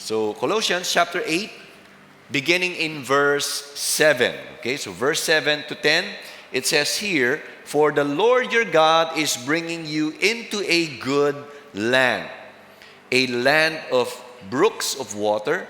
So Colossians chapter 8, beginning in verse 7. Okay, so verse 7 to 10, it says here, "For the Lord your God is bringing you into a good land, a land of brooks of water,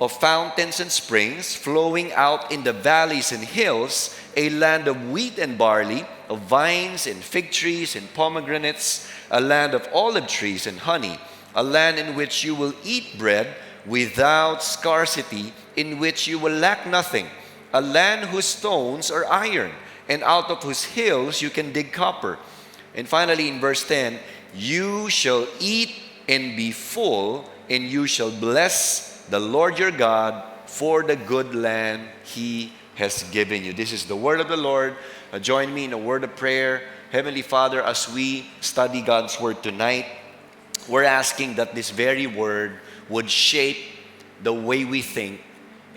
of fountains and springs, flowing out in the valleys and hills, a land of wheat and barley, of vines and fig trees and pomegranates, a land of olive trees and honey, a land in which you will eat bread without scarcity, in which you will lack nothing, a land whose stones are iron, and out of whose hills you can dig copper." And finally in verse 10, "You shall eat and be full, and you shall bless the Lord your God for the good land He has given you." This is the word of the Lord. Join me in a word of prayer. Heavenly Father, as we study God's word tonight, we're asking that this very word would shape the way we think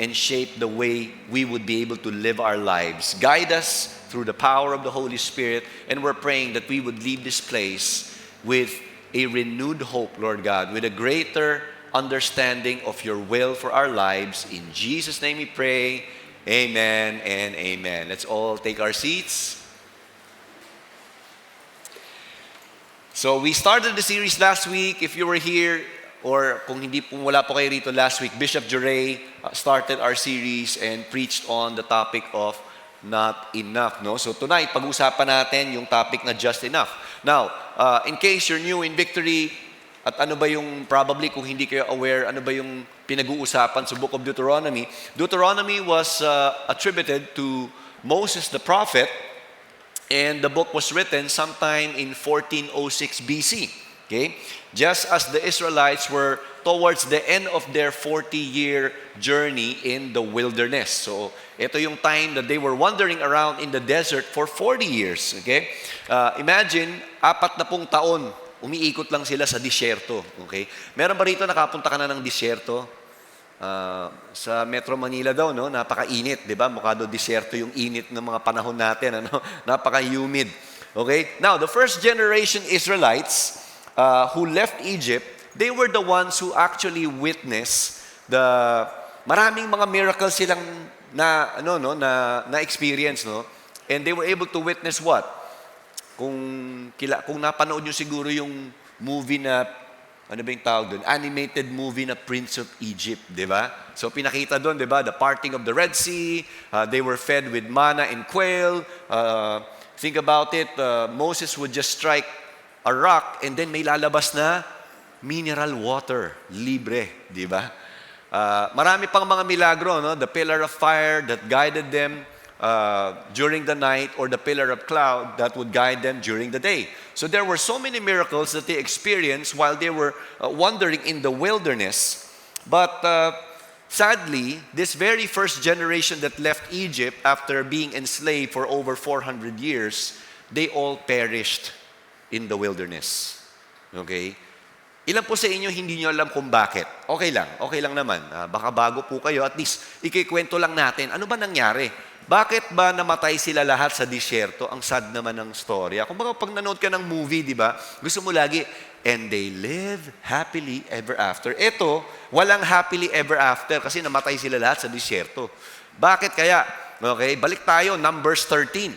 and shape the way we would be able to live our lives. Guide us through the power of the Holy Spirit, and we're praying that we would leave this place with a renewed hope, Lord God, with a greater understanding of your will for our lives. In Jesus' name we pray. Amen and amen. Let's all take our seats. So we started the series last week. If you were here, or kung hindi po wala po kayo rito last week, Bishop Juray started our series and preached on the topic of not enough. No? So tonight, pag-usapan natin yung topic na just enough. Now, in case you're new in Victory, at ano ba yung, probably kung hindi kayo aware, ano ba yung pinag-uusapan sa Book of Deuteronomy? Deuteronomy was attributed to Moses the prophet, and the book was written sometime in 1406 BC. Okay? Just as the Israelites were towards the end of their 40-year journey in the wilderness. So, ito yung time that they were wandering around in the desert for 40 years. Okay? Imagine, 40 taon, umiikot lang sila sa disyerto. Okay? Meron ba rito nakapunta ka na ng disyerto? Sa Metro Manila daw, no? Napaka-init, di ba? Mukha daw disyerto yung init ng mga panahon natin. Ano? Napaka-humid. Okay? Now, the first generation Israelites who left Egypt, they were the ones who actually witnessed maraming mga miracles silang na experience, no? And they were able to witness what? Kung napanood nyo siguro yung movie na, ano ba yung tawag doon? Animated movie na Prince of Egypt, di ba? So pinakita doon, di ba? The parting of the Red Sea, they were fed with manna and quail. Think about it, Moses would just strike a rock and then may lalabas na mineral water, libre, di ba? Marami pang mga milagro, no? The pillar of fire that guided them during the night, or the pillar of cloud that would guide them during the day. So there were so many miracles that they experienced while they were wandering in the wilderness. But sadly, this very first generation that left Egypt after being enslaved for over 400 years, they all perished in the wilderness. Okay? Ilan po sa inyo hindi nyo alam kung bakit? Okay lang naman. Baka bago po kayo, at least ikikwento lang natin, ano ba nangyari? Bakit ba namatay sila lahat sa disyerto? Ang sad naman ng storya. Kung baka pag nanood ka ng movie, di ba? Gusto mo lagi, and they live happily ever after. Ito, walang happily ever after kasi namatay sila lahat sa disyerto. Bakit kaya? Okay, balik tayo, Numbers 13.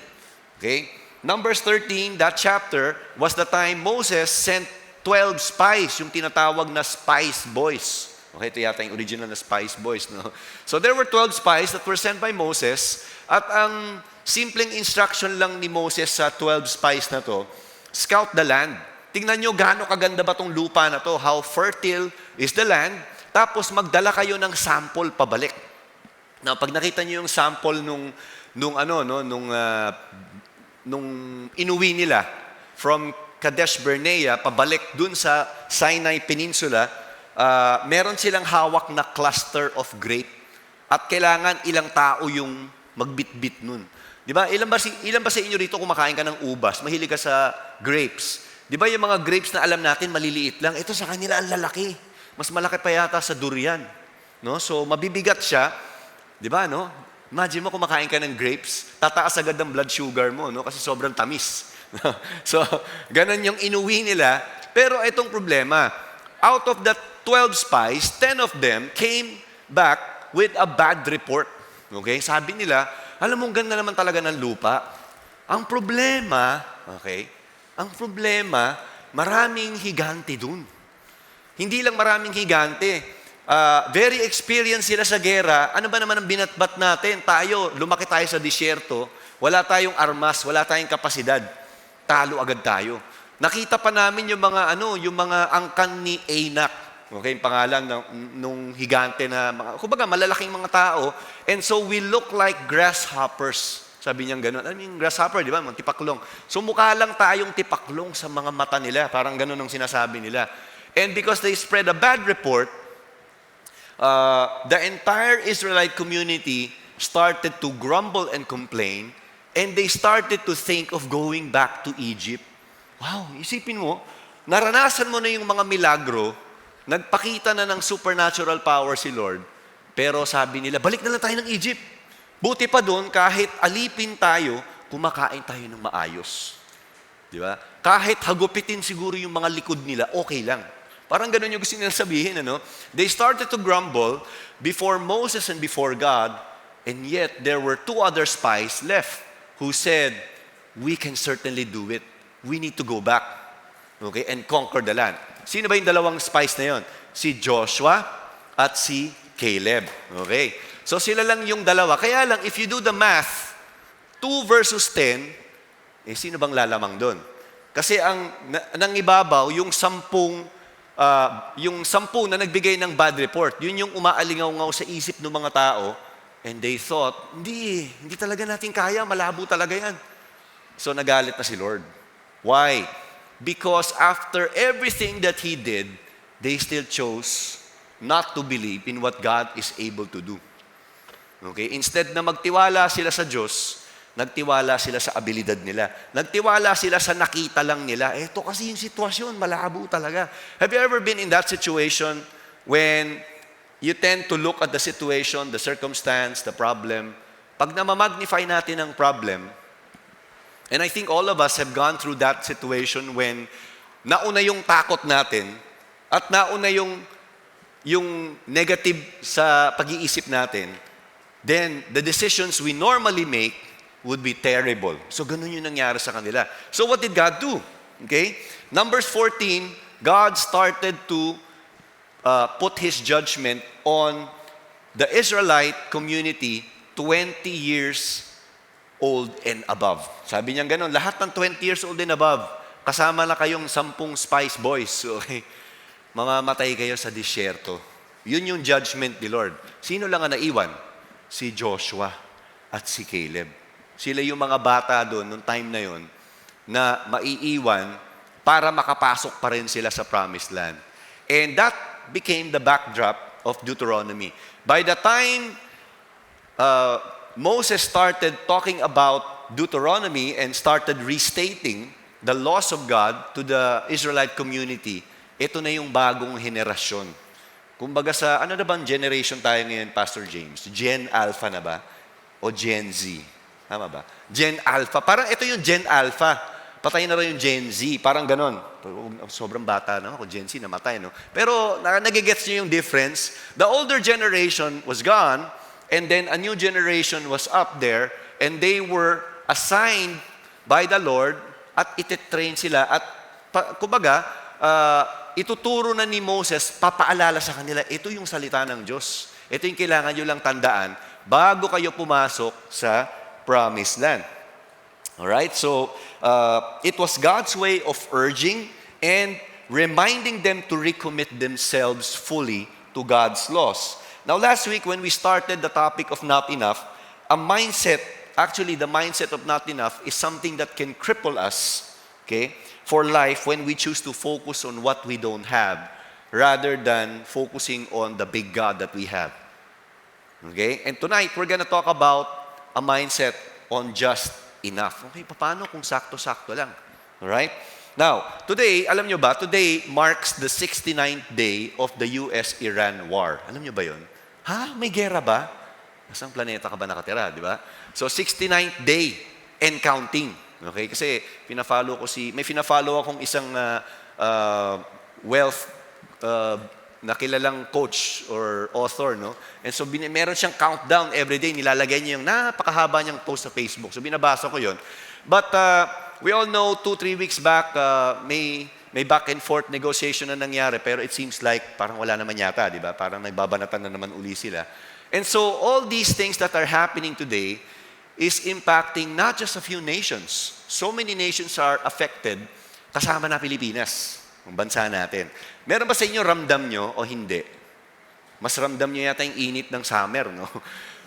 Okay? Numbers 13, that chapter, was the time Moses sent 12 spies, yung tinatawag na spice boys. Okay, ito yata yung original na spice boys. No? So there were 12 spies that were sent by Moses, at ang simpleng instruction lang ni Moses sa 12 spies na to, scout the land. Tingnan nyo gaano kaganda ba tong lupa na to, how fertile is the land, tapos magdala kayo ng sample pabalik. Now, pag nakita nyo yung sample nung inuwi nila from Kadesh Barnea pabalik dun sa Sinai Peninsula, meron silang hawak na cluster of grape, at kailangan ilang tao yung magbitbit nun. Di ba? Ilan ba sa inyo rito kumakain ka ng ubas? Mahilig ka sa grapes. Di ba yung mga grapes na alam natin maliliit lang? Ito sa kanila ang lalaki. Mas malaki pa yata sa durian. No? So mabibigat siya. Di ba? No? Imagine mo kumakain ka ng grapes, tataas agad ang blood sugar mo, no? Kasi sobrang tamis. So, ganun yung inuwi nila. Pero itong problema, out of that 12 spies, 10 of them came back with a bad report. Okay? Sabi nila, alam mo, ganda naman talaga ng lupa. Ang problema, okay? Ang problema, maraming higante dun. Hindi lang maraming higante. Very experienced sila sa gera. Ano ba naman ang binatbat natin? Tayo, lumaki tayo sa disyerto. Wala tayong armas, wala tayong kapasidad. Talo agad tayo. Nakita pa namin yung mga angkan ni Anak. Okay, yung pangalan nung higante na, kumbaga malalaking mga tao. And so we look like grasshoppers. Sabi niya gano'n. Ano yung grasshopper, di ba? Mga tipaklong. So mukha lang tayong tipaklong sa mga mata nila. Parang gano'n ang sinasabi nila. And because they spread a bad report, the entire Israelite community started to grumble and complain, and they started to think of going back to Egypt. Wow, isipin mo, naranasan mo na yung mga milagro, nagpakita na ng supernatural power si Lord, pero sabi nila, balik na lang tayo ng Egypt. Buti pa doon, kahit alipin tayo, kumakain tayo ng maayos. Di ba? Kahit hagupitin siguro yung mga likod nila, okay lang. Parang ganun yung gusto nila sabihin, ano? They started to grumble before Moses and before God, and yet there were 2 other spies left who said, we can certainly do it. We need to go back, okay, and conquer the land. Sino ba yung dalawang spies na yon? Si Joshua at si Caleb. Okay? So sila lang yung dalawa. Kaya lang, if you do the math, 2 versus 10, sino bang lalamang doon? Kasi nang ibabaw, yung 10 na nagbigay ng bad report, yun yung umaalingaw-ngaw sa isip ng mga tao, and they thought, hindi talaga natin kaya, malabo talaga yan. So nagalit na si Lord. Why? Because after everything that He did, they still chose not to believe in what God is able to do. Okay? Instead na magtiwala sila sa Diyos, nagtiwala sila sa abilidad nila. Nagtiwala sila sa nakita lang nila. Ito kasi yung sitwasyon, malabo talaga. Have you ever been in that situation when you tend to look at the situation, the circumstance, the problem? Pag namamagnify natin ang problem, and I think all of us have gone through that situation when nauna yung takot natin at nauna yung negative sa pag-iisip natin, then the decisions we normally make would be terrible. So ganun yung nangyari sa kanila. So what did God do? Okay? Numbers 14, God started to put His judgment on the Israelite community 20 years old and above. Sabi niya gano'n, lahat ng 20 years old and above, kasama na kayong 10 spice boys. Okay? Mamamatay kayo sa disyerto. Yun yung judgment ni Lord. Sino lang ang naiwan? Si Joshua at si Caleb. Sila yung mga bata doon, nung time na yun, na maiiwan para makapasok pa rin sila sa promised land. And that became the backdrop of Deuteronomy. By the time Moses started talking about Deuteronomy and started restating the laws of God to the Israelite community, ito na yung bagong henerasyon. Kumbaga sa, ano na bang generation tayo ngayon, Pastor James? Gen Alpha na ba? O Gen Z? Tama ba? Gen Alpha. Parang ito yung Gen Alpha. Patay na rin yung Gen Z. Parang ganon. Sobrang bata na ako. Gen Z namatay, no? Pero nagigets niyo yung difference. The older generation was gone, and then a new generation was up there, and they were assigned by the Lord, at ititrain sila, at kumbaga, ituturo na ni Moses, papaalala sa kanila, ito yung salita ng Diyos. Ito yung kailangan nyo lang tandaan bago kayo pumasok sa promised land. Alright? So, it was God's way of urging and reminding them to recommit themselves fully to God's laws. Now, last week when we started the topic of not enough, the mindset of not enough is something that can cripple us, okay, for life when we choose to focus on what we don't have rather than focusing on the big God that we have. Okay? And tonight, we're gonna talk about a mindset on just enough. Okay, paano kung sakto-sakto lang? Alright? Now, today, alam nyo ba, today marks the 69th day of the US-Iran war. Alam nyo ba yun? Ha? May gera ba? Nasang planeta ka ba nakatira, di ba? So, 69th day and counting. Okay? Kasi, may pinafollow akong isang wealth na kilalang coach or author, no? And so meron siyang countdown every day, nilalagay niya yung napakahaba niyang post sa Facebook. So binabasa ko yon. But we all know 2-3 weeks back, may back and forth negotiation na nangyari, pero it seems like parang wala naman yata, di ba? Parang nagbabanatan na naman uli sila. And so all these things that are happening today is impacting not just a few nations. So many nations are affected, kasama na Pilipinas, ang bansa natin. Meron ba sa inyo ramdam nyo o hindi? Mas ramdam nyo yata yung init ng summer, no?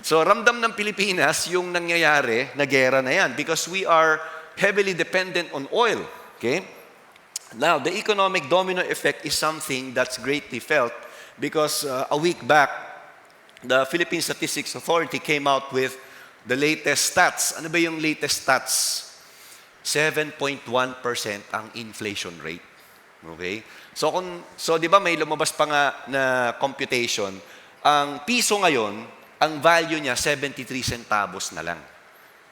So ramdam ng Pilipinas yung nangyayari na gera na yan because we are heavily dependent on oil. Okay? Now, the economic domino effect is something that's greatly felt because a week back, the Philippine Statistics Authority came out with the latest stats. Ano ba yung latest stats? 7.1% ang inflation rate. Okay? So 'di ba may lumabas pa nga na computation, ang piso ngayon, ang value niya 73 centavos na lang.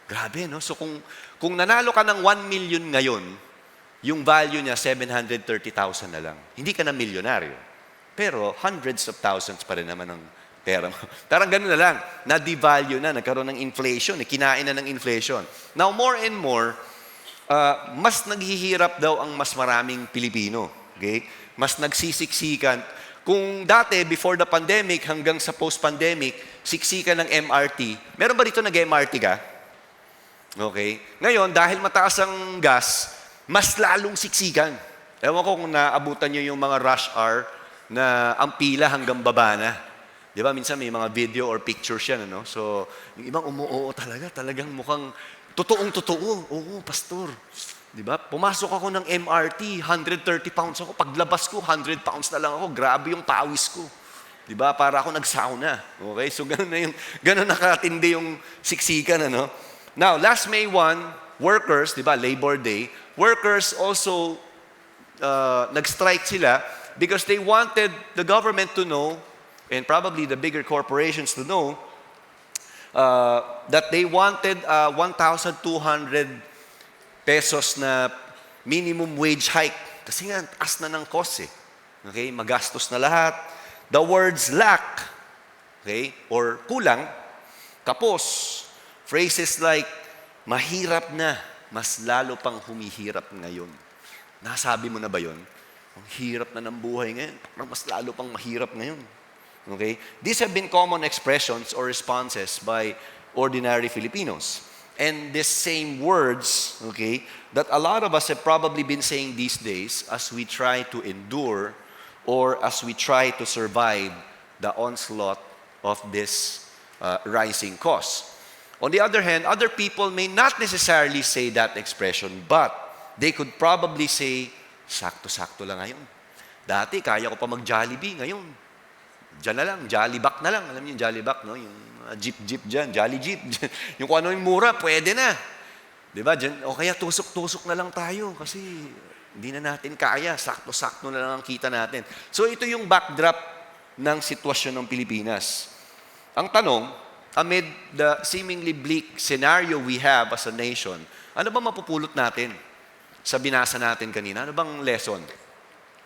Grabe, no? So kung nanalo ka ng 1 million ngayon, yung value niya 730,000 na lang. Hindi ka na milyonaryo. Pero hundreds of thousands pa rin naman ang pera mo. Parang ganun na lang. Na-devalue na, nagkaroon ng inflation, kinain na ng inflation. Now, more and more, mas naghihirap daw ang mas maraming Pilipino. Okay? Mas nagsisiksikan. Kung dati, before the pandemic, hanggang sa post-pandemic, siksikan ng MRT. Meron ba dito nag-MRT ka? Okay? Ngayon, dahil mataas ang gas, mas lalong siksikan. Ewan ko kung naabutan nyo yung mga rush hour na ang pila hanggang baba na. Di ba? Minsan may mga video or pictures yan, ano? So, yung ibang umuoo talagang mukhang totoong-totoo. Oo, pastor. Di ba? Pumasok ako ng MRT, 130 pounds ako. Paglabas ko, 100 pounds na lang ako. Grabe yung pawis ko. Di ba? Para ako nag-sauna. Okay? So, ganun nakatindi yung siksikan, ano? Now, last May 1, workers, di ba? Labor Day, workers also nag-strike sila because they wanted the government to know and probably the bigger corporations to know that they wanted 1,200 pesos na minimum wage hike. Kasi nga, taas na ng cost eh. Okay? Magastos na lahat. The words lack, okay, or kulang, kapos. Phrases like, mahirap na, mas lalo pang humihirap ngayon. Nasabi mo na ba yun? Ang hirap na ng buhay ngayon. Mas lalo pang mahirap ngayon. Okay? These have been common expressions or responses by ordinary Filipinos. And these same words, okay, that a lot of us have probably been saying these days as we try to endure or as we try to survive the onslaught of this rising cost. On the other hand, other people may not necessarily say that expression, but they could probably say, sakto-sakto lang ngayon. Dati, kaya ko pa mag-Jollibee ngayon. Diyan na lang, Jollyback na lang. Alam niyo yung Jollyback, no? Yung jeep dyan, Jolly Jeep. Yung kung ano yung mura, pwede na. Diba? Dyan, o kaya tusok-tusok na lang tayo kasi hindi na natin kaya. Sakto-sakto na lang ang kita natin. So ito yung backdrop ng sitwasyon ng Pilipinas. Ang tanong, amid the seemingly bleak scenario we have as a nation, ano ba mapupulot natin sa binasa natin kanina? Ano bang lesson?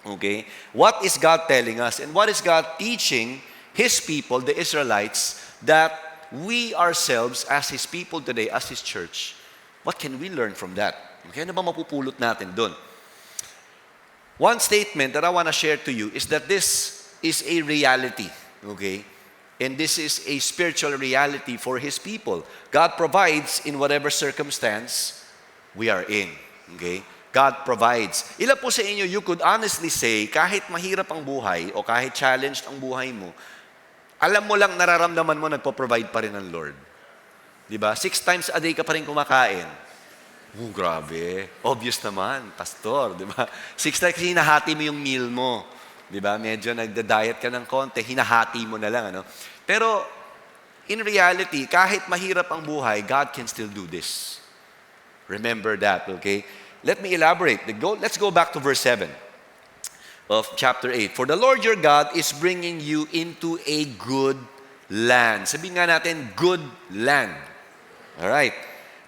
Okay? What is God telling us? And what is God teaching His people, the Israelites, that we ourselves, as His people today, as His church, what can we learn from that? Okay? Ano ba mapupulot natin doon? One statement that I want to share to you is that this is a reality. Okay? And this is a spiritual reality for His people. God provides in whatever circumstance we are in. Okay? God provides. Ilan po sa inyo, you could honestly say, kahit mahirap ang buhay o kahit challenged ang buhay mo, alam mo lang, nararamdaman mo, nagpo-provide pa rin ng Lord. Diba? 6 times a day ka pa rin kumakain. Grabe. Obvious naman, pastor. Diba? 6 times kasi hinahati mo yung meal mo. Diba? Medyo nagda-diet ka ng konti, hinahati mo na lang. Ano? Pero, in reality, kahit mahirap ang buhay, God can still do this. Remember that, okay? Let me elaborate. Let's go back to verse 7 of chapter 8. For the Lord your God is bringing you into a good land. Sabihin nga natin, good land. Alright.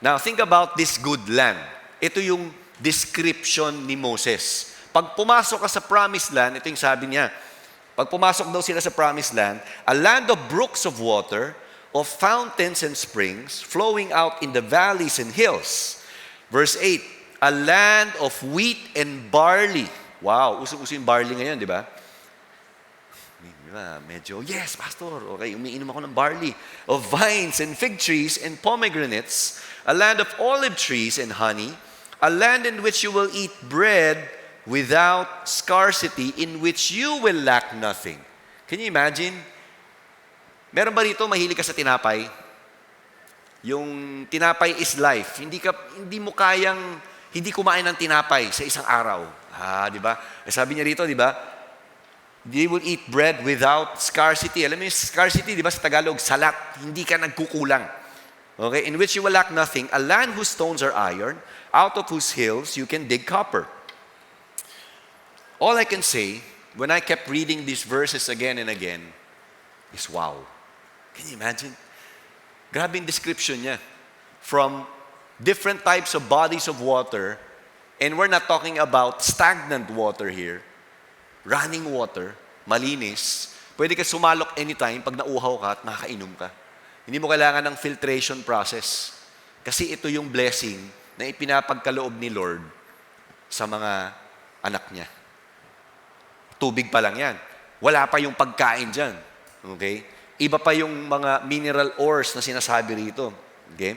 Now, think about this good land. Ito yung description ni Moses. Pag pumasok ka sa promised land, ito yung sabi niya, Pag pumasok daw sila sa promised land, a land of brooks of water, of fountains and springs, flowing out in the valleys and hills. Verse 8, a land of wheat and barley. Wow, uso-uso yung barley ngayon, di ba? Medyo, yes, pastor, okay, umiinom ako ng barley. Of vines and fig trees and pomegranates, a land of olive trees and honey, a land in which you will eat bread without scarcity, in which you will lack nothing. Can you imagine? Meron ba rito mahilig ka sa tinapay? Yung tinapay is life. Hindi mo kayang hindi kumain ng tinapay sa isang araw. Di ba? Sabi niya rito, di ba? They will eat bread without scarcity. Alam mo yung scarcity, di ba sa Tagalog, salat. Hindi ka nagkukulang. Okay? In which you will lack nothing. A land whose stones are iron, out of whose hills you can dig copper. All I can say, when I kept reading these verses again and again, is wow. Can you imagine? Grabe yung description niya. From different types of bodies of water, and we're not talking about stagnant water here, running water, malinis, pwede ka sumalok anytime pag nauhaw ka at nakakainom ka. Hindi mo kailangan ng filtration process. Kasi ito yung blessing na ipinapagkaloob ni Lord sa mga anak niya. Tubig pa lang yan. Wala pa yung pagkain dyan. Okay? Iba pa yung mga mineral ores na sinasabi rito. Okay?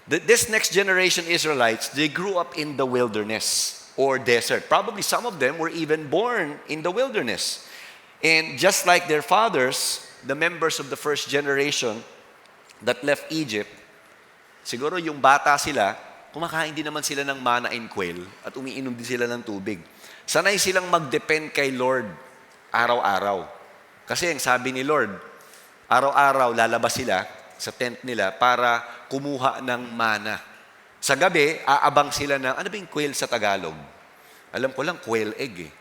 This next generation Israelites, they grew up in the wilderness or desert. Probably some of them were even born in the wilderness. And just like their fathers, the members of the first generation that left Egypt, siguro yung bata sila, kumakain din naman sila ng manna and quail at umiinom din sila ng tubig. Sanay silang mag-depend kay Lord araw-araw. Kasi ang sabi ni Lord, araw-araw lalabas sila sa tent nila para kumuha ng mana. Sa gabi, aabang sila ng, ano ba yung quail sa Tagalog? Alam ko lang, quail egg eh.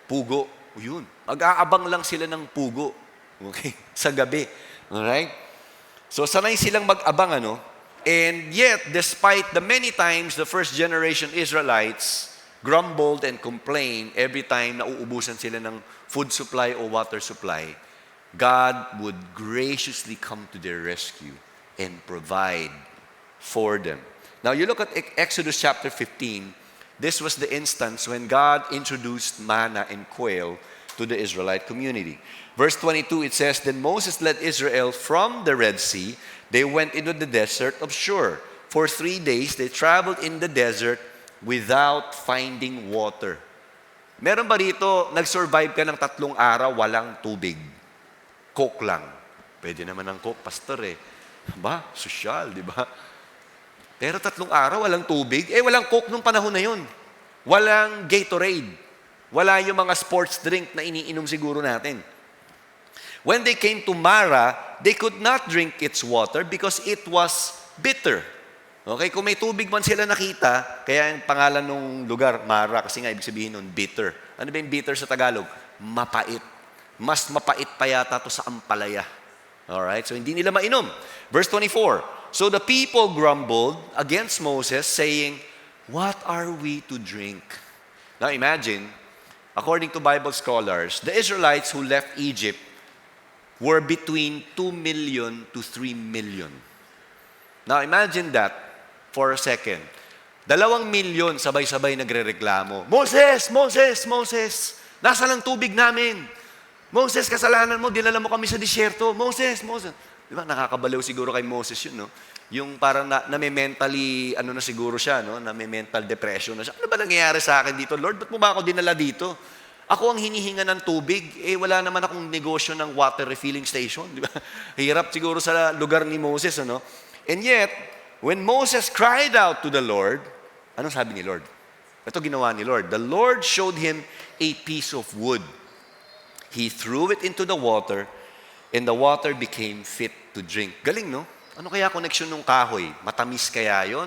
Pugo, yun. Mag-aabang lang sila ng pugo. Okay? Sa gabi. Alright? So, sanay silang mag-abang, And yet, despite the many times the first generation Israelites grumbled and complained every time na uubusan sila ng food supply o water supply, God would graciously come to their rescue and provide for them. Now, you look at Exodus chapter 15. This was the instance when God introduced manna and quail to the Israelite community. Verse 22, it says, Then Moses led Israel from the Red Sea. They went into the desert of Shur. For 3 days, they traveled in the desert without finding water. Meron ba rito, nag-survive ka ng 3 araw, walang tubig? Coke lang. Pwede naman ng Coke, pastor eh. Ba? Sosyal, di ba? Pero 3 araw, walang tubig. Walang Coke nung panahon na yun. Walang Gatorade. Wala yung mga sports drink na iniinom siguro natin. When they came to Mara, they could not drink its water because it was bitter. Okay, kung may tubig man sila nakita, kaya yung pangalan ng lugar, Mara, kasi nga ibig sabihin nun, bitter. Ano ba yung bitter sa Tagalog? Mapait. Mas mapait pa yata to sa ampalaya. Alright, so hindi nila mainom. Verse 24, So the people grumbled against Moses, saying, What are we to drink? Now imagine, according to Bible scholars, the Israelites who left Egypt were between 2 million to 3 million. Now imagine that for a second. 2 milyon sabay-sabay nagrereklamo. Moses! Moses! Moses! Nasaan ang tubig namin? Moses, kasalanan mo, dinala mo kami sa disyerto. Moses! Moses! Di ba, nakakabaliw siguro kay Moses yun, no? Yung parang na-mentally, na siguro siya, no? Na-mental depression na siya. Ano ba nangyayari sa akin dito? Lord, ba't mo ba ako dinala dito? Ako ang hinihinga ng tubig, wala naman akong negosyo ng water refilling station. Di ba? Hirap siguro sa lugar ni Moses, ano? And yet, when Moses cried out to the Lord, anong sabi ni Lord? Ito ginawa ni Lord. The Lord showed him a piece of wood. He threw it into the water, and the water became fit to drink. Galing, no? Ano kaya connection ng kahoy? Matamis kaya yon?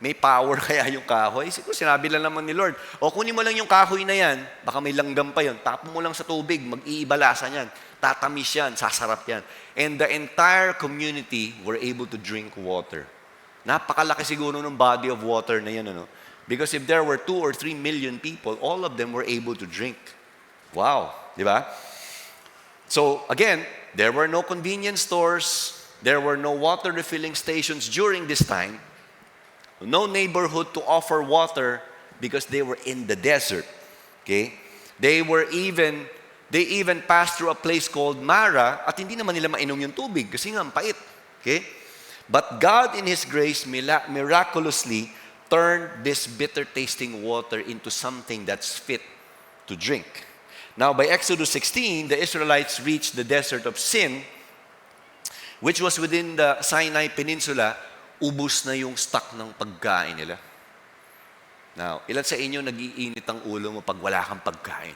May power kaya yung kahoy? Siguro sinabi lang naman ni Lord, o kunin mo lang yung kahoy na yan, baka may langgam pa yun, tapon mo lang sa tubig, mag-iibalasa yan, tatamis yan, sasarap yan. And the entire community were able to drink water. Napakalaki siguro ng body of water na yan, ano? Because if there were 2 or 3 million people, all of them were able to drink. Wow, di ba? So again, there were no convenience stores, there were no water refilling stations during this time, no neighborhood to offer water because they were in the desert. Okay? They even passed through a place called Mara at hindi naman nila mainom yung tubig kasi nga ang pait. Okay? But God in His grace miraculously turned this bitter tasting water into something that's fit to drink. Now, by Exodus 16, the Israelites reached the desert of Sin, which was within the Sinai Peninsula. Ubus na yung stock ng pagkain nila. Now, ilan sa inyo nag-iinit ang ulo mo pag wala kang pagkain?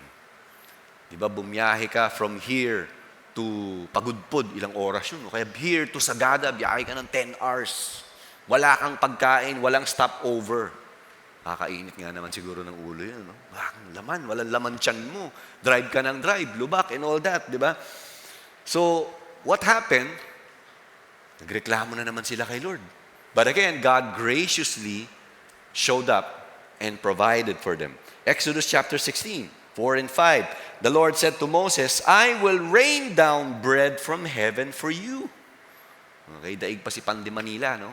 Di ba, bumiyahe ka from here to Pagudpud, ilang oras yun. Kaya here to Sagada, biyahe ka ng 10 hours. Wala kang pagkain, walang stopover. Kakainit nga naman siguro ng ulo yun. No? Laman, walang laman tiyan mo. Drive ka ng drive, lubak and all that, di ba? So, what happened? Nagreklamo na naman sila kay Lord. But again, God graciously showed up and provided for them. Exodus chapter 16, 4 and 5. The Lord said to Moses, I will rain down bread from heaven for you. Okay, daig pa si Pandi Manila, no?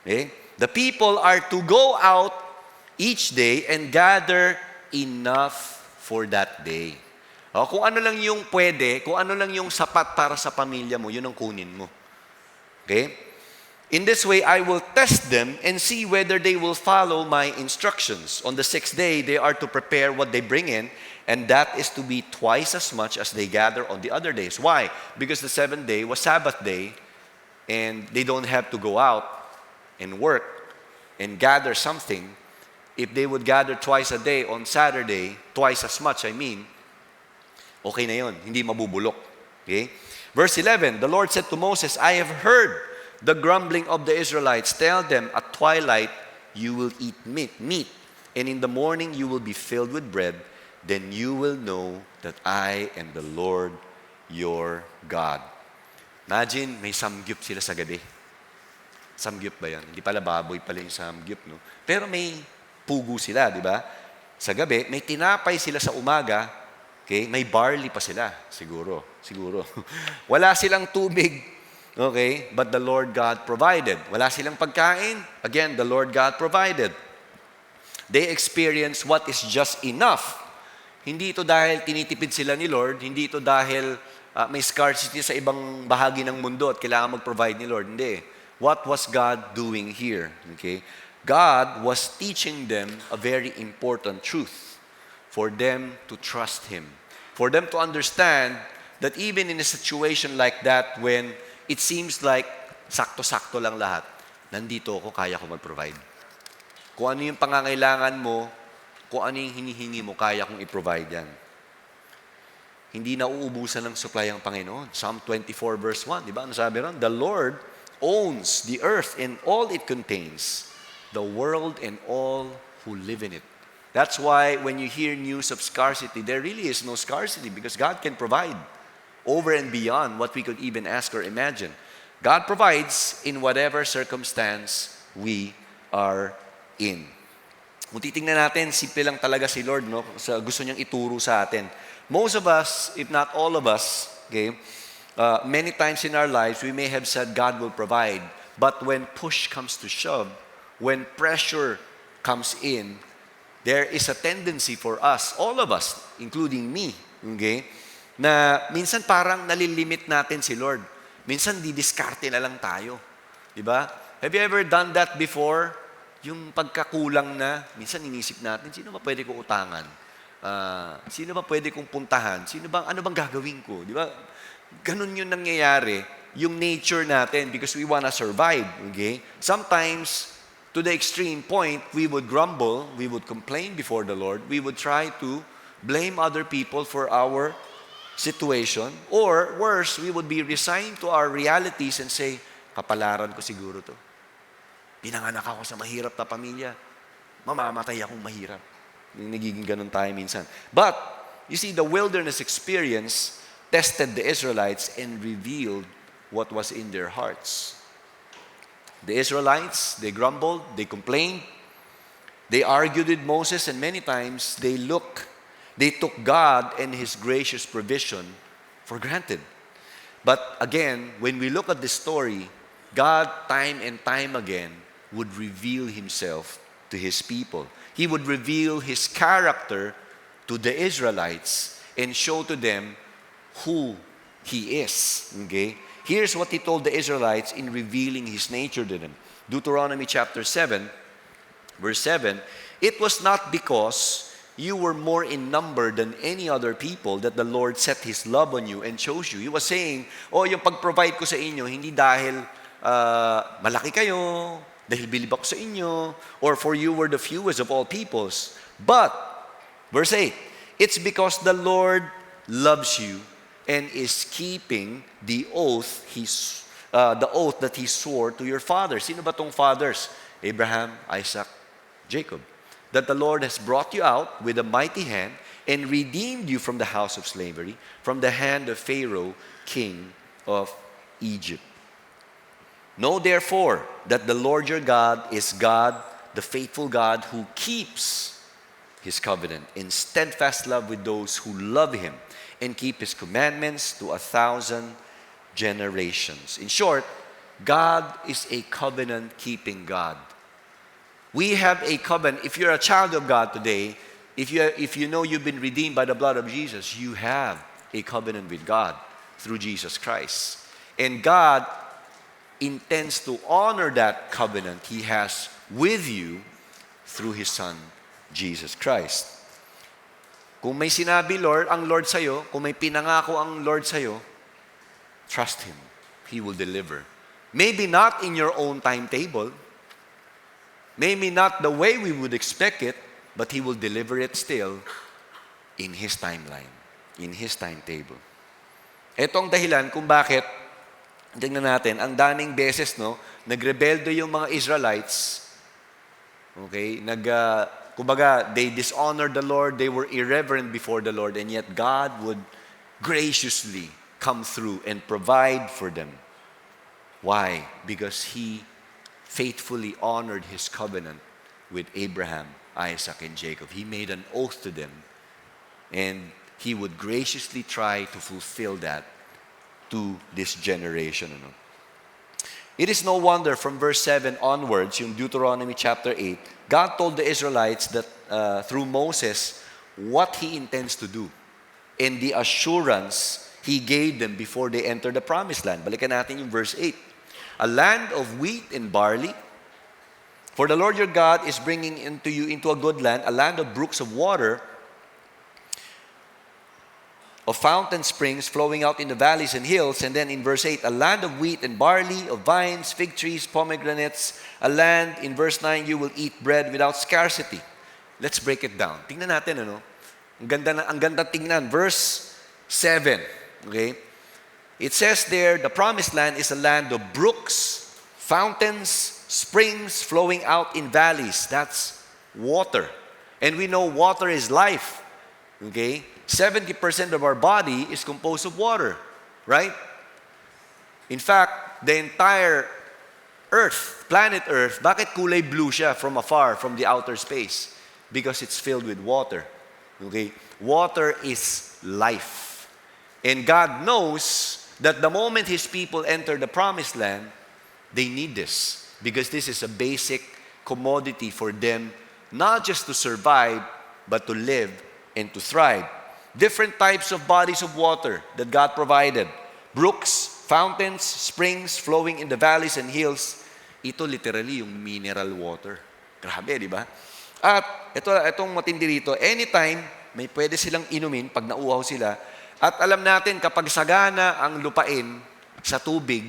Okay? The people are to go out each day and gather enough for that day. O, kung ano lang yung pwede, kung ano lang yung sapat para sa pamilya mo, yun ang kunin mo. Okay? In this way, I will test them and see whether they will follow my instructions. On the 6th day, they are to prepare what they bring in, and that is to be twice as much as they gather on the other days. Why? Because the 7th day was Sabbath day, and they don't have to go out and work and gather something. If they would gather twice a day on Saturday, twice as much, okay na yun, hindi mabubulok. Okay? Verse 11, the Lord said to Moses, I have heard the grumbling of the Israelites. Tell them, at twilight you will eat meat, and in the morning you will be filled with bread. Then you will know that I am the Lord your God. Imagine, may samgyup sila sa gabi. Samgyup ba yan? Hindi pala baboy pala yung samgyup, no? Pero may pugo sila, di ba? Sa gabi, may tinapay sila sa umaga. Okay? May barley pa sila. Siguro. Wala silang tubig. Okay? But the Lord God provided. Wala silang pagkain. Again, the Lord God provided. They experience what is just enough. Hindi ito dahil tinitipid sila ni Lord. Hindi ito dahil may scarcity sa ibang bahagi ng mundo at kailangan mag-provide ni Lord. Hindi. What was God doing here? Okay? God was teaching them a very important truth for them to trust Him. For them to understand that even in a situation like that when it seems like sakto-sakto lang lahat, nandito ako, kaya ko mag-provide. Kung ano yung pangangailangan mo, kung ano yung hinihingi mo, kaya kong i-provide yan. Hindi na uubusan ng supply ang Panginoon. Psalm 24 verse 1, di ba? Ano sabi ron? The Lord owns the earth and all it contains, the world and all who live in it. That's why when you hear news of scarcity, there really is no scarcity because God can provide over and beyond what we could even ask or imagine. God provides in whatever circumstance we are in. Kung titingnan natin, simple lang talaga si Lord, no? Gusto niyang ituro sa atin. Most of us, if not all of us, okay, many times in our lives, we may have said God will provide. But when push comes to shove, when pressure comes in, there is a tendency for us, all of us, including me, okay, na minsan parang nalilimit natin si Lord. Minsan didiskarte na lang tayo. Diba? Have you ever done that before? Yung pagkakulang na, minsan inisip natin, sino ba pwede kong utangan? Sino ba pwede kong puntahan? Ano bang gagawin ko? Diba? Ganun yung nangyayari, yung nature natin because we wanna survive. Okay? Sometimes, to the extreme point, we would grumble, we would complain before the Lord, we would try to blame other people for our situation, or worse, we would be resigned to our realities and say, kapalaran ko siguro to. Pinanganak ako sa mahirap na pamilya. Mamamatay akong mahirap. Nagiging ganun tayo minsan. But, you see, the wilderness experience tested the Israelites and revealed what was in their hearts. The Israelites, they grumbled, they complained, they argued with Moses, and many times they took God and His gracious provision for granted. But again, when we look at this story, God, time and time again, would reveal Himself to His people. He would reveal His character to the Israelites and show to them who He is. Okay? Here's what He told the Israelites in revealing His nature to them. Deuteronomy chapter 7, verse 7, "It was not because you were more in number than any other people that the Lord set His love on you and chose you." He was saying, yung pag-provide ko sa inyo, hindi dahil malaki kayo, dahil bilib ako sa inyo, or for you were the fewest of all peoples. But, verse 8, "It's because the Lord loves you and is keeping the oath that He swore to your fathers." Sino ba tong fathers? Abraham, Isaac, Jacob. "That the Lord has brought you out with a mighty hand and redeemed you from the house of slavery, from the hand of Pharaoh, king of Egypt. Know therefore that the Lord your God is God, the faithful God, who keeps His covenant in steadfast love with those who love Him and keep His commandments to 1,000 generations." In short, God is a covenant-keeping God. We have a covenant. If you're a child of God today, if you know you've been redeemed by the blood of Jesus, you have a covenant with God through Jesus Christ. And God intends to honor that covenant He has with you through His Son, Jesus Christ. Kung may sinabi ang Lord sa'yo, kung may pinangako ang Lord sa'yo, trust Him. He will deliver. Maybe not in your own timetable, maybe not the way we would expect it, but He will deliver it still in His timeline, in His timetable. Ito ang dahilan kung bakit, tingnan natin, ang daming beses, nagrebelde yung mga Israelites, okay, kumbaga, they dishonored the Lord, they were irreverent before the Lord, and yet God would graciously come through and provide for them. Why? Because He faithfully honored His covenant with Abraham, Isaac, and Jacob. He made an oath to them, and He would graciously try to fulfill that to this generation. It is no wonder from verse 7 onwards, yung Deuteronomy chapter 8, God told the Israelites that through Moses what He intends to do and the assurance He gave them before they entered the promised land. Balikan natin yung verse 8. "A land of wheat and barley, for the Lord your God is bringing you into a good land, a land of brooks of water, of fountain springs flowing out in the valleys and hills." And then in verse 8, "A land of wheat and barley, of vines, fig trees, pomegranates, a land," in verse 9, "you will eat bread without scarcity." Let's break it down. Tingnan natin, Ang ganda tingnan. Verse 7, okay? It says there, the promised land is a land of brooks, fountains, springs flowing out in valleys. That's water. And we know water is life. Okay? 70% of our body is composed of water, right? In fact, the entire Earth, planet Earth, bakit kulay blue siya from afar, from the outer space? Because it's filled with water. Okay? Water is life. And God knows that the moment His people enter the promised land, they need this. Because this is a basic commodity for them, not just to survive, but to live and to thrive. Different types of bodies of water that God provided. Brooks, fountains, springs flowing in the valleys and hills. Ito literally yung mineral water. Grabe, di ba? At itong matindi rito, anytime may pwede silang inumin pag nauuhaw sila. At alam natin kapag sagana ang lupain sa tubig,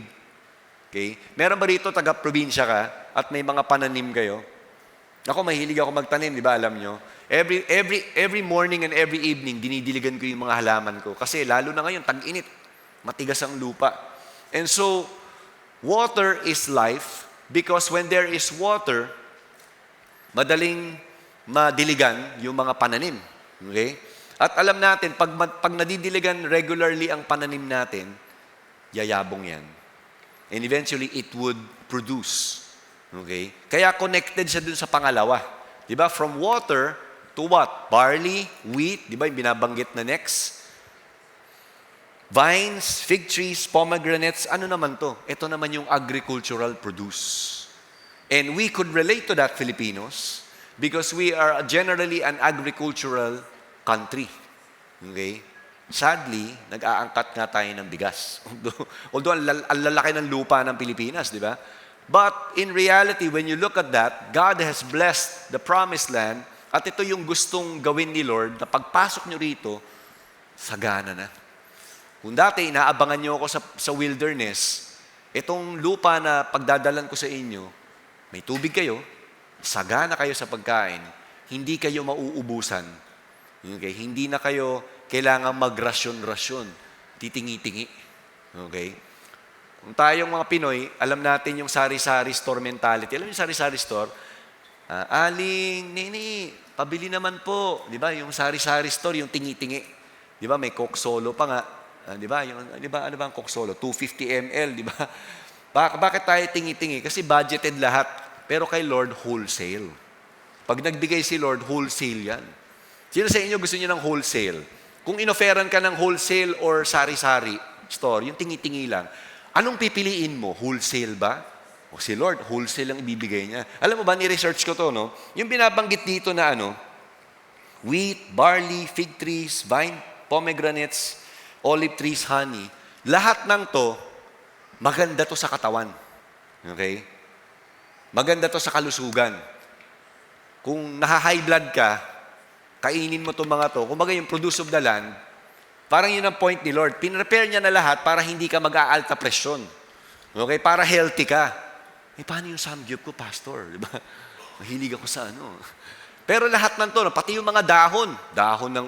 okay? Meron ba rito taga-probinsya ka at may mga pananim kayo? Ako, mahilig ako magtanim, di ba? Alam nyo. Every morning and every evening, dinidiligan ko yung mga halaman ko. Kasi lalo na ngayon, tag-init. Matigas ang lupa. And so, water is life because when there is water, madaling madiligan yung mga pananim. Okay? At alam natin, pag nadidiligan regularly ang pananim natin, yayabong yan. And eventually, it would produce. Okay? Kaya connected siya dun sa pangalawa. Diba? From water to what? Barley, wheat, diba? Yung binabanggit na next. Vines, fig trees, pomegranates, ano naman to? Ito naman yung agricultural produce. And we could relate to that, Filipinos, because we are generally an agricultural country. Okay? Sadly, nag-aangkat nga tayo ng bigas. Although ang lalaki ng lupa ng Pilipinas, di ba? But in reality, when you look at that, God has blessed the promised land at ito yung gustong gawin ni Lord na pagpasok nyo rito, sagana na. Kung dati, inaabangan nyo ako sa wilderness, itong lupa na pagdadalan ko sa inyo, may tubig kayo, sagana kayo sa pagkain, hindi kayo mauubusan. Okay? Hindi na kayo kailangan magrasyon-rasyon, titingi-tingi. Okay? Kung tayong mga Pinoy, alam natin yung sari-sari store mentality. Alam yung sari-sari store? Aling, nini, pabili naman po. Di ba? Yung sari-sari store, yung tingi-tingi. Di ba? May Coke Solo pa nga. Di ba? Ano ba ang Coke Solo? 250 ml, di ba? Bakit tayo tingi-tingi? Kasi budgeted lahat. Pero kay Lord, wholesale. Pag nagbigay si Lord, wholesale yan. Sino sa inyo gusto niyo ng wholesale? Kung inoferan ka ng wholesale or sari-sari store, yung tingi-tingi lang, anong pipiliin mo? Wholesale ba? O si Lord, wholesale ang ibibigay niya. Alam mo ba, ni-research ko to, no? Yung binabanggit dito na wheat, barley, fig trees, vine, pomegranates, olive trees, honey, lahat ng to, maganda to sa katawan. Okay? Maganda to sa kalusugan. Kung naha-high blood ka, kainin mo itong mga to, kumbaga yung produce of the land, parang yun ang point ni Lord. Pinrepare niya na lahat para hindi ka mag-aalta presyon. Okay? Para healthy ka. Paano yung samgyup ko, Pastor? Diba? Mahilig ako sa Pero lahat ng to, pati yung mga dahon ng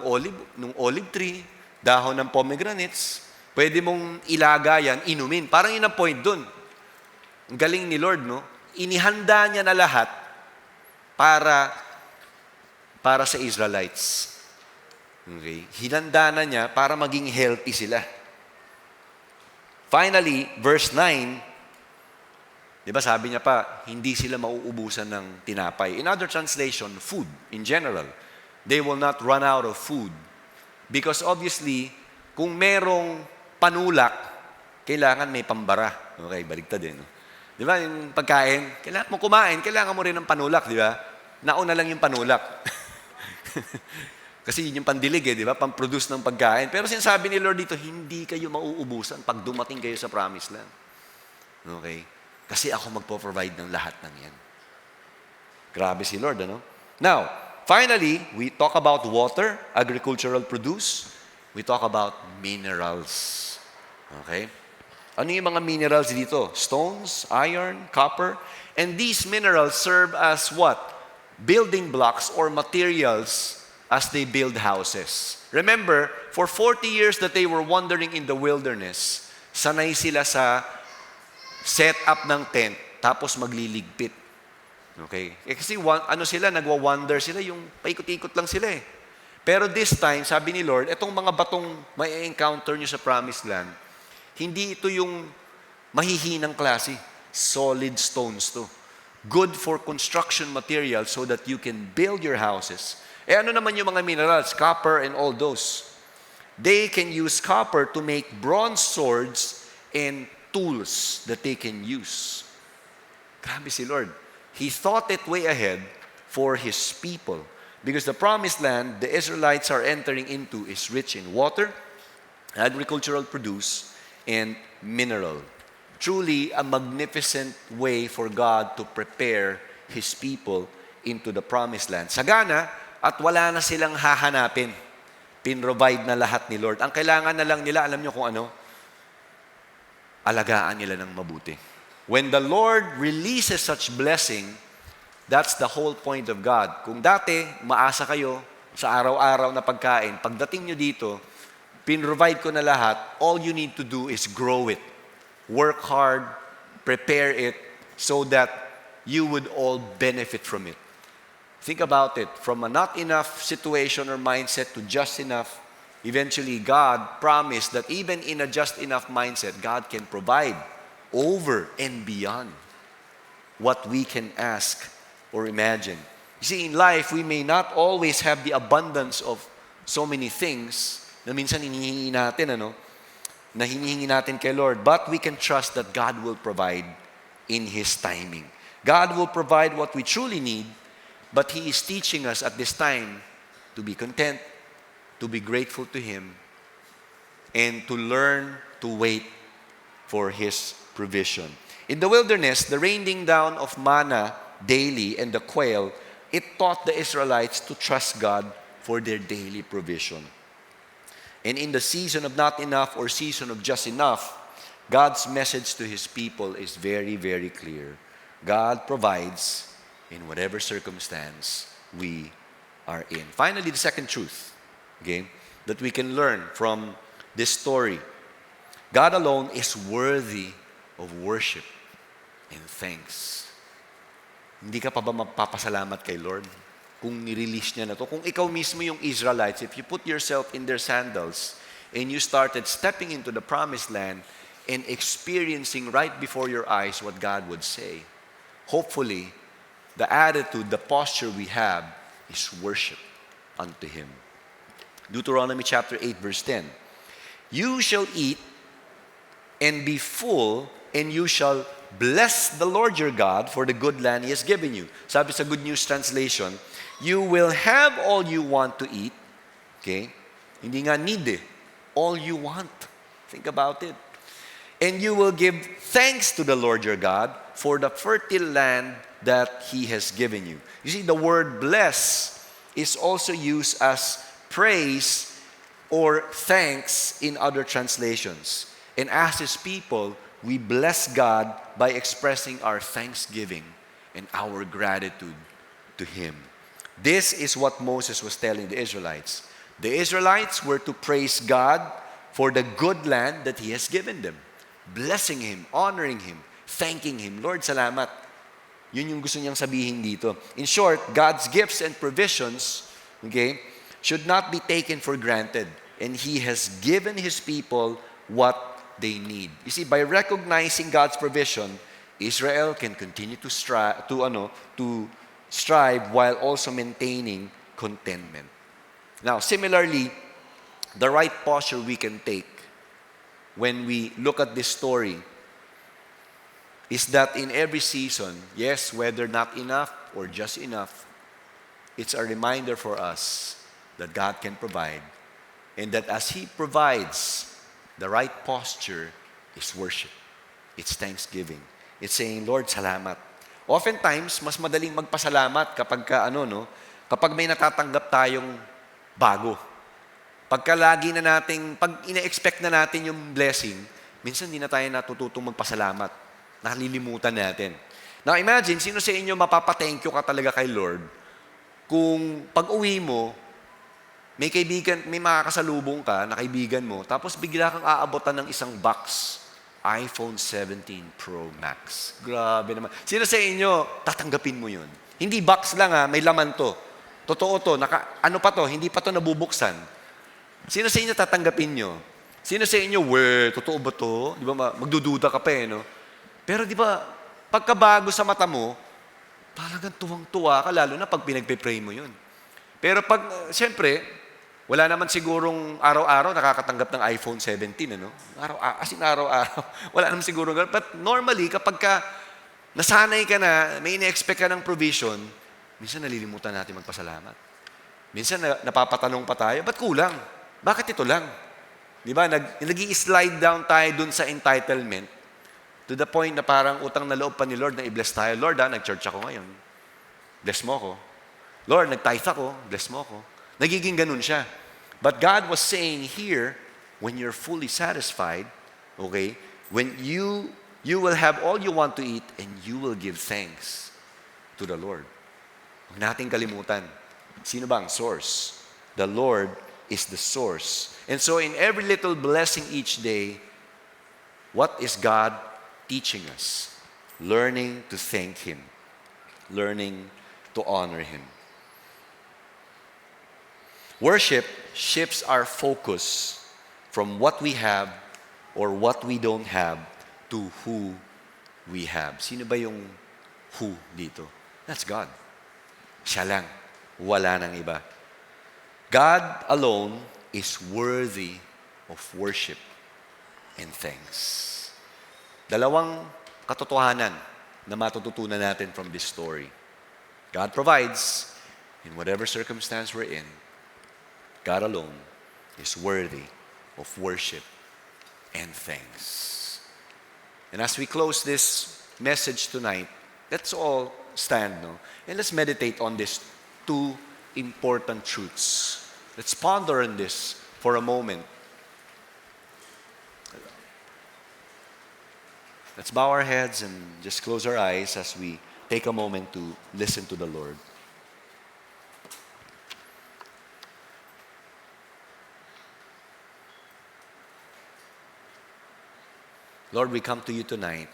olive tree, dahon ng pomegranates, pwede mong ilaga yan, inumin. Parang yun ang point dun. Ang galing ni Lord, no? Inihanda niya na lahat para sa Israelites. Okay? Hinanda na niya para maging healthy sila. Finally, verse 9, di ba sabi niya pa, hindi sila mauubusan ng tinapay. In other translation, food in general. They will not run out of food. Because obviously, kung merong panulak, kailangan may pambara. Okay, baligtad din. Di ba, yung pagkain, kailangan mo kumain, kailangan mo rin ng panulak, di ba? Nauna lang yung panulak. Kasi yun yung pandilig, di ba? Pamproduce ng pagkain. Pero sinasabi ni Lord dito, hindi kayo mauubusan pag dumating kayo sa promised land. Okay? Kasi ako magpo-provide ng lahat ng yan. Grabe si Lord, Now, finally, we talk about water, agricultural produce. We talk about minerals. Okay? Ano yung mga minerals dito? Stones, iron, copper. And these minerals serve as what? Building blocks or materials as they build houses. Remember, for 40 years that they were wandering in the wilderness, sanay sila sa set up ng tent, tapos magliligpit. Okay? Kasi sila, nagwa-wander sila, yung paikot-ikot lang sila . Pero this time, sabi ni Lord, itong mga batong may encounter nyo sa promised land, hindi ito yung mahihinang klase. Solid stones to. Good for construction material so that you can build your houses. Ano naman yung mga minerals? Copper and all those. They can use copper to make bronze swords and tools that they can use. Grabe si Lord. He thought it way ahead for His people. Because the promised land the Israelites are entering into is rich in water, agricultural produce, and mineral. Truly a magnificent way for God to prepare His people into the promised land. Sagana, at wala na silang hahanapin. Pinrovide na lahat ni Lord. Ang kailangan na lang nila, alam niyo kung ano? Alagaan nila ng mabuti. When the Lord releases such blessing, that's the whole point of God. Kung dati, maasa kayo sa araw-araw na pagkain, pagdating nyo dito, pinrovide ko na lahat, all you need to do is grow it. Work hard, prepare it, so that you would all benefit from it. Think about it. From a not enough situation or mindset to just enough, eventually God promised that even in a just enough mindset, God can provide over and beyond what we can ask or imagine. You see, in life, we may not always have the abundance of so many things na minsan hinihingi natin, na hinihingi natin kay Lord. But we can trust that God will provide in His timing. God will provide what we truly need, but He is teaching us at this time to be content, to be grateful to Him, and to learn to wait for His provision. In the wilderness, the raining down of manna daily and the quail, it taught the Israelites to trust God for their daily provision. And in the season of not enough or season of just enough, God's message to His people is very, very clear. God provides in whatever circumstance we are in. Finally, the second truth, okay, that we can learn from this story. God alone is worthy of worship and thanks. Hindi ka pa ba magpapasalamat kay Lord kung nirelease niya na to? Kung ikaw mismo yung Israelites, if you put yourself in their sandals and you started stepping into the promised land and experiencing right before your eyes what God would say, hopefully, the attitude, the posture we have is worship unto Him. Deuteronomy chapter 8, verse 10. You shall eat and be full, and you shall bless the Lord your God for the good land He has given you. Sabi sa Good News Translation, you will have all you want to eat. Okay? Hindi nga need eh. All you want. Think about it. And you will give thanks to the Lord your God for the fertile land that He has given you. You see, the word bless is also used as praise or thanks in other translations. And as His people, we bless God by expressing our thanksgiving and our gratitude to Him. This is what Moses was telling the Israelites. The Israelites were to praise God for the good land that He has given them. Blessing Him, honoring Him, thanking Him. Lord, salamat. Yun yung gusto niyang sabihin dito. In short, God's gifts and provisions, okay, should not be taken for granted. And He has given His people what they need. You see, by recognizing God's provision, Israel can continue to strive while also maintaining contentment. Now, similarly, the right posture we can take when we look at this story is that in every season, yes, whether not enough or just enough, it's a reminder for us that God can provide, and that as He provides, the right posture is worship. It's thanksgiving. It's saying, Lord, salamat. Oftentimes, mas madaling magpasalamat kapag may natatanggap tayong bago. Pag ina-expect na natin yung blessing, minsan hindi na tayo natututong magpasalamat. Nakalilimutan natin. Now imagine, sino sa inyo mapapa-thank you ka talaga kay Lord kung pag-uwi mo, may makakasalubong ka na kaibigan mo, tapos bigla kang aabotan ng isang box, iPhone 17 Pro Max. Grabe naman. Sino sa inyo, tatanggapin mo yun? Hindi box lang may laman to. Totoo to, hindi pa to nabubuksan. Sino sa inyo tatanggapin nyo? Sino sa inyo, totoo ba to? Di ba, magdududa ka pa no? Pero di ba, pagkabago sa mata mo, talagang tuwang-tuwa ka, lalo na pag pinagpe-pray mo yun. Pero siyempre, wala naman sigurong araw-araw nakakatanggap ng iPhone 17, Araw-araw. Wala naman sigurong gano'n. But normally, kapag nasanay ka na, may ina-expect ka ng provision, minsan nalilimutan natin magpasalamat. Minsan napapatanong pa tayo, ba't kulang? Bakit ito lang? Di ba? Nag-i-slide down tayo dun sa entitlement to the point na parang utang na loob pa ni Lord na i-bless tayo. Lord, nag-church ako ngayon. Bless mo ko. Lord, nag-tithe ako. Bless mo ko. Nagiging ganun siya. But God was saying here, when you're fully satisfied, okay, when you will have all you want to eat and you will give thanks to the Lord. Huwag nating kalimutan. Sino ba ang source? The Lord is the source. And so in every little blessing each day, what is God teaching us? Learning to thank Him. Learning to honor Him. Worship shifts our focus from what we have or what we don't have to who we have. Sino ba yung who dito? That's God. Siya lang. Wala nang iba. God alone is worthy of worship. and thanks. Dalawang katotohanan na matututunan natin from this story. God provides in whatever circumstance we're in. God alone is worthy of worship and thanks. And as we close this message tonight, let's all stand, no? And let's meditate on these two important truths. Let's ponder on this for a moment. Let's bow our heads and just close our eyes as we take a moment to listen to the Lord. Lord, we come to you tonight,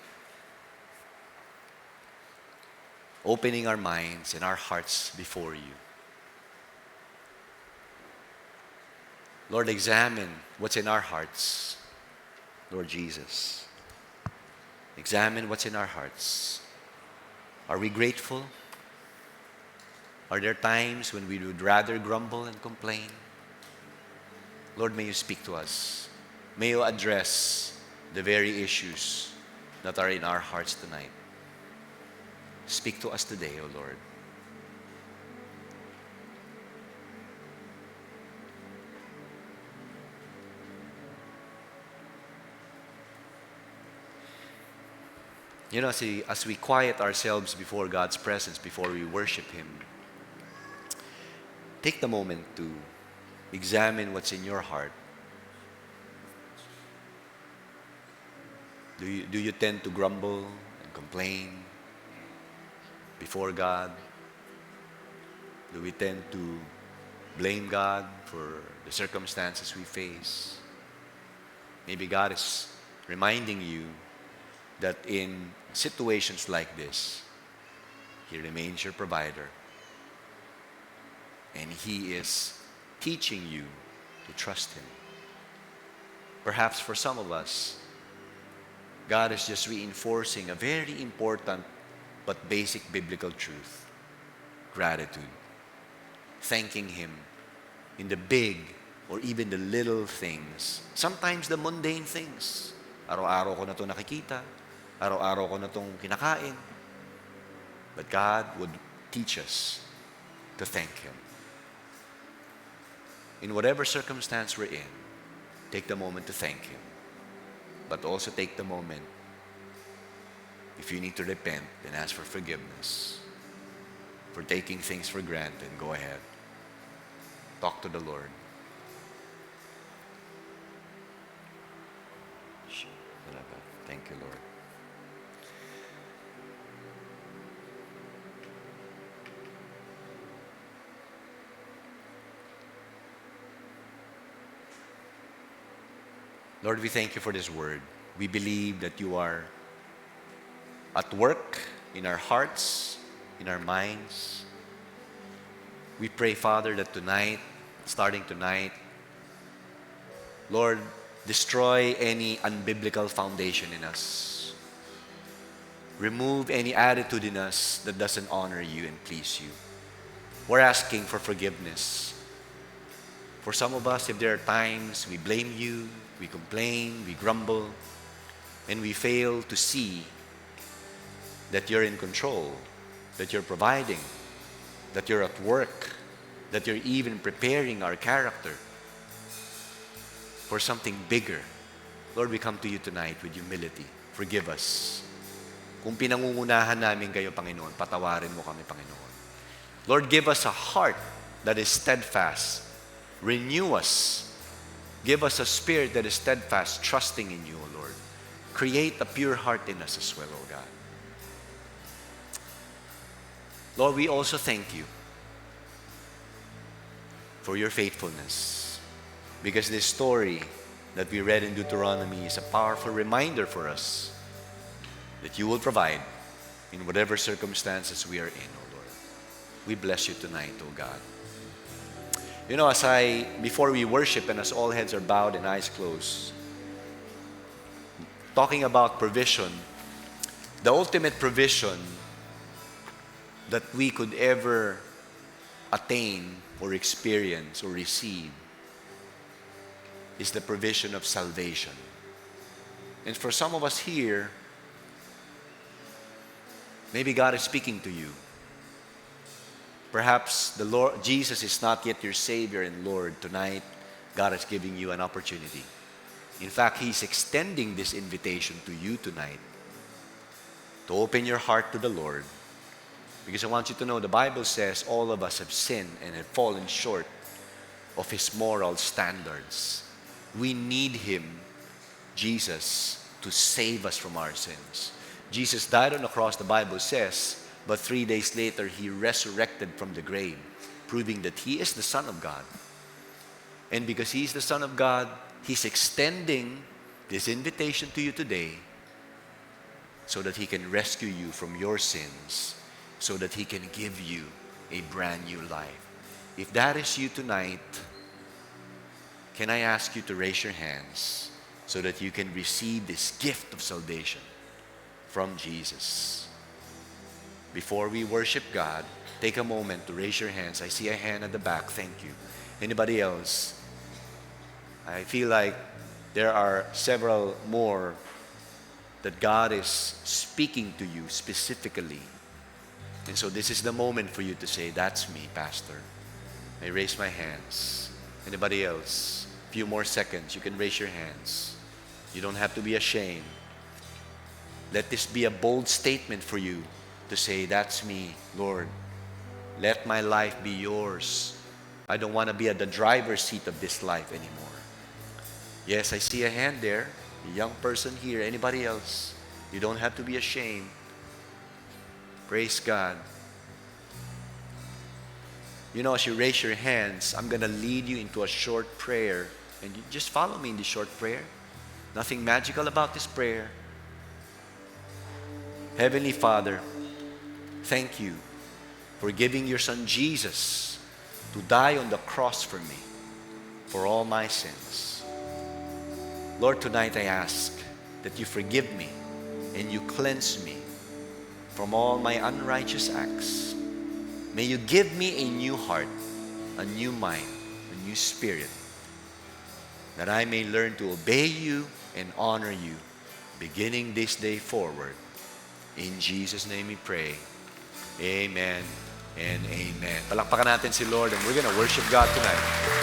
opening our minds and our hearts before you. Lord, examine what's in our hearts, Lord Jesus. Examine what's in our hearts. Are we grateful? Are there times when we would rather grumble and complain? Lord, may you speak to us. May you address the very issues that are in our hearts tonight. Speak to us today, O Lord. You know, see, as we quiet ourselves before God's presence, before we worship Him, take the moment to examine what's in your heart. Do you tend to grumble and complain before God? Do we tend to blame God for the circumstances we face? Maybe God is reminding you that in situations like this, He remains your provider. And He is teaching you to trust Him. Perhaps for some of us, God is just reinforcing a very important but basic biblical truth: gratitude. Thanking Him in the big or even the little things. Sometimes the mundane things. Araw-araw ko na ito nakikita. Araw-araw ko na itong kinakain. But God would teach us to thank Him. In whatever circumstance we're in, take the moment to thank Him. But also take the moment, if you need to repent, then ask for forgiveness. For taking things for granted, go ahead. Talk to the Lord. Thank you, Lord. Lord, we thank you for this word. We believe that you are at work in our hearts, in our minds. We pray, Father, that tonight, starting tonight, Lord, destroy any unbiblical foundation in us. Remove any attitude in us that doesn't honor you and please you. We're asking for forgiveness. For some of us, if there are times we blame you, we complain, we grumble, and we fail to see that you're in control, that you're providing, that you're at work, that you're even preparing our character for something bigger. Lord, we come to you tonight with humility. Forgive us. Kung pinangungunahan namin kayo, Panginoon, patawarin mo kami, Panginoon. Lord, give us a heart that is steadfast. Renew us. Give us a spirit that is steadfast, trusting in you, O Lord. Create a pure heart in us as well, O God. Lord, we also thank you for your faithfulness, because this story that we read in Deuteronomy is a powerful reminder for us that you will provide in whatever circumstances we are in, O Lord. We bless you tonight, O God. You know, before we worship and as all heads are bowed and eyes closed, talking about provision, the ultimate provision that we could ever attain or experience or receive is the provision of salvation. And for some of us here, maybe God is speaking to you. Perhaps the Lord Jesus is not yet your Savior and Lord. Tonight, God is giving you an opportunity. In fact, He's extending this invitation to you tonight to open your heart to the Lord. Because I want you to know the Bible says all of us have sinned and have fallen short of His moral standards. We need Him, Jesus, to save us from our sins. Jesus died on the cross, the Bible says, but 3 days later, He resurrected from the grave, proving that He is the Son of God. And because He is the Son of God, He's extending this invitation to you today so that He can rescue you from your sins, so that He can give you a brand new life. If that is you tonight, can I ask you to raise your hands so that you can receive this gift of salvation from Jesus? Before we worship God, take a moment to raise your hands. I see a hand at the back. Thank you. Anybody else? I feel like there are several more that God is speaking to you specifically. And so this is the moment for you to say, that's me, Pastor. I raise my hands. Anybody else? A few more seconds. You can raise your hands. You don't have to be ashamed. Let this be a bold statement for you to say, that's me, Lord. Let my life be yours. I don't want to be at the driver's seat of this life anymore. Yes, I see a hand there. A young person here. Anybody else? You don't have to be ashamed. Praise God. You know, as you raise your hands, I'm going to lead you into a short prayer. And you just follow me in this short prayer. Nothing magical about this prayer. Heavenly Father, thank you for giving your Son Jesus to die on the cross for me, for all my sins. Lord, tonight I ask that you forgive me and you cleanse me from all my unrighteous acts. May you give me a new heart, a new mind, a new spirit, that I may learn to obey you and honor you, beginning this day forward. In Jesus' name we pray. Amen and amen. Palakpakan natin si Lord and we're gonna worship God tonight.